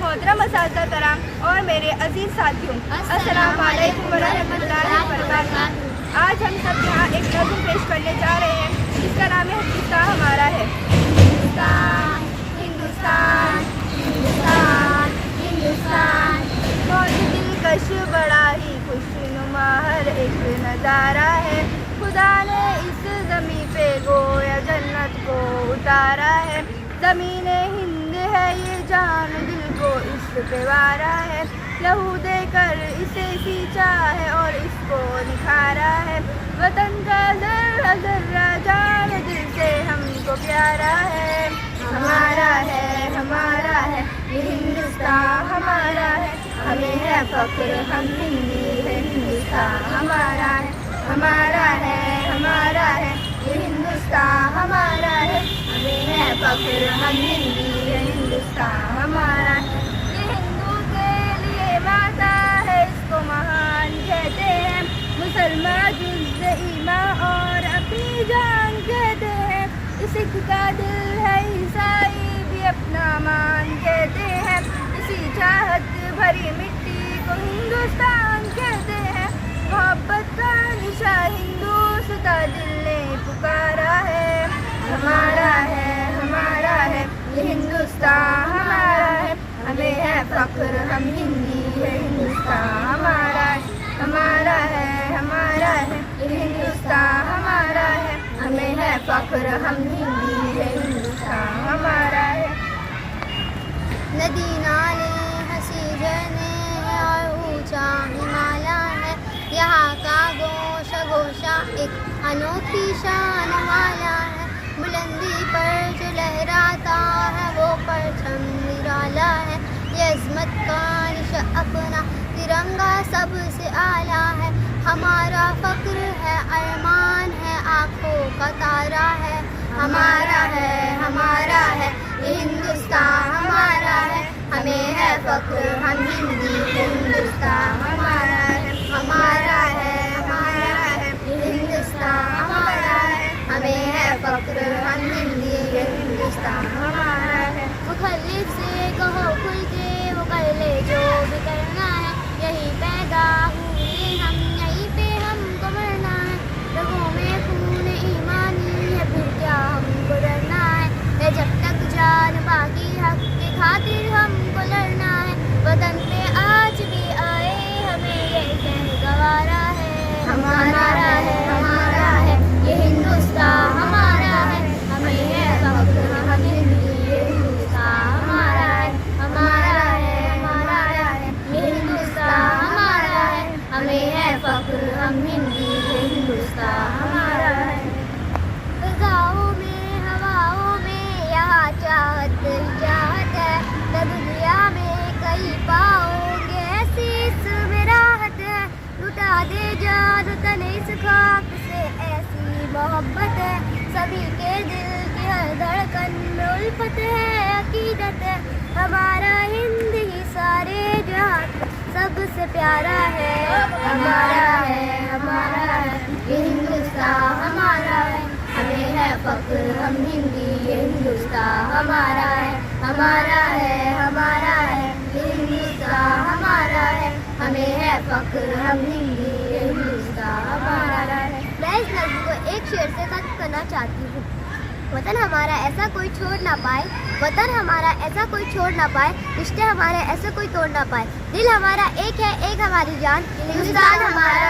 मोहतरम असातिज़ा कराम और मेरे अजीज़ साथियों, अस्सलामु अलैकुम वरहमतुल्लाहि वबरकातुहू। आज हम सब यहाँ एक नज़्म पेश करने जा रहे हैं जिसका नाम है हिंदुस्तान हमारा है। हिंदुस्तान हिंदुस्तान हिंदुस्तान हिंदुस्तान, बहुत दिलकश बड़ा ही खुशनुमा हर एक नज़ारा है। खुदा ने इस ज़मीं पे गोया जन्नत को उतारा है। ज़मीने हिंद है ये जान दिल को इश्क पे वारा है। लहू देकर इसे सींचा है और इसको निखारा है। वतन का ज़र्रा ज़र्रा जान दिल से हमको प्यारा है। हमारा है ये हिंदुस्तान हमारा है। हमें है फ़ख्र हम हिंदी है। हिंदुस्तान हमारा है ये हिंदुस्तान हमारा है। हमें है फ़ख्र हम हिंदी है। हिंदुस्तान हमारा है। ये हिंदू के लिए माता है, इसको महान कहते हैं। मुसलमान जुज़् ईमान और अपनी जान कहते हैं। सिख का दिल है ईसाई भी अपना मान कहते हैं। इसी चाहत भरी मिट्टी को हिंदुस्तान कहते हैं। मोहब्बत का निशा हिंदुस्ता दिल ने पुकारा है। हमारा है ये हिंदुस्तान हमारा है। हमें है फ़ख्र हम हिंदी है। हिंदुस्तान हमारा है ये हिंदुस्तान हमारा है। हमें है फ़ख्र हम हिंदी है। हिंदुस्तान हमारा है। नदी नाले हंसी झरने हैं और ऊंचा हिमालय है। यहाँ का गोशा एक अनोखी शान वाला है। बुलंदी पर जो लहराता है वो परचम निराला है। ये अज़मत का निशा अपना तिरंगा सबसे आला है। हमारा फ़ख्र है, अरमान है, आँखों का तारा है। हमारा है ये हिंदुस्तान हमारा है। हमें है फ़ख्र हम हिंदी है। हिंदुस्तान हमारा है ये हिंदुस्तान हमारा है। हमें है फ़ख्र हम हिंदी है। हिंदुस्तान हमारा है। मुखल्लिफ से कहो खुल के वो कर ले जो भी करना है। यही पैदा हुए हम, यहीं पे हमको मरना है। रगों में खून ईमानी है, फिर क्या हमको डरना है। जब तक जान बाकी हक के खातिर हमको लड़ना है। वतन पे आज भी आए हमें ये गवारा है। हमारा है ये हिंदुस्तान हमारा है। हमें है फ़ख्र हम हिंदी है। हिंदुस्तान हमारा है ये हिंदुस्तान हमारा है। हमें है फ़ख्र हम हिंदी है। हिंदुस्तान हमारा है। फ़ज़ाओं में हवाओं में यहाँ चाहत है। दुनिया में कहीं पाओगे ऐसी इसमें राहत है। लुटा दे जान तन इस खाक से ऐसी मोहब्बत है। सभी के दिल की हर धड़कन में उल्फत है, अकीदत है। हमारा हिंद ही सारे जहां सबसे प्यारा है। हमारा है ये हिंदुस्तान हमारा है। हमें है फ़ख्र हम हिंदी ये हिंदुस्तान हमारा है ये हिंदुस्तान हमारा है। हमें है फ़ख्र हम हिंदी ये हिंदुस्तान हमारा है। मैं इस नज़्म को एक शेर से ख़त्म करना चाहती हूँ। वतन हमारा ऐसा कोई छोड़ ना पाए, वतन हमारा ऐसा कोई छोड़ ना पाए, रिश्ते हमारे ऐसे कोई तोड़ ना पाए। दिल हमारा एक है, एक हमारी जान, हिंदुस्तान हमारा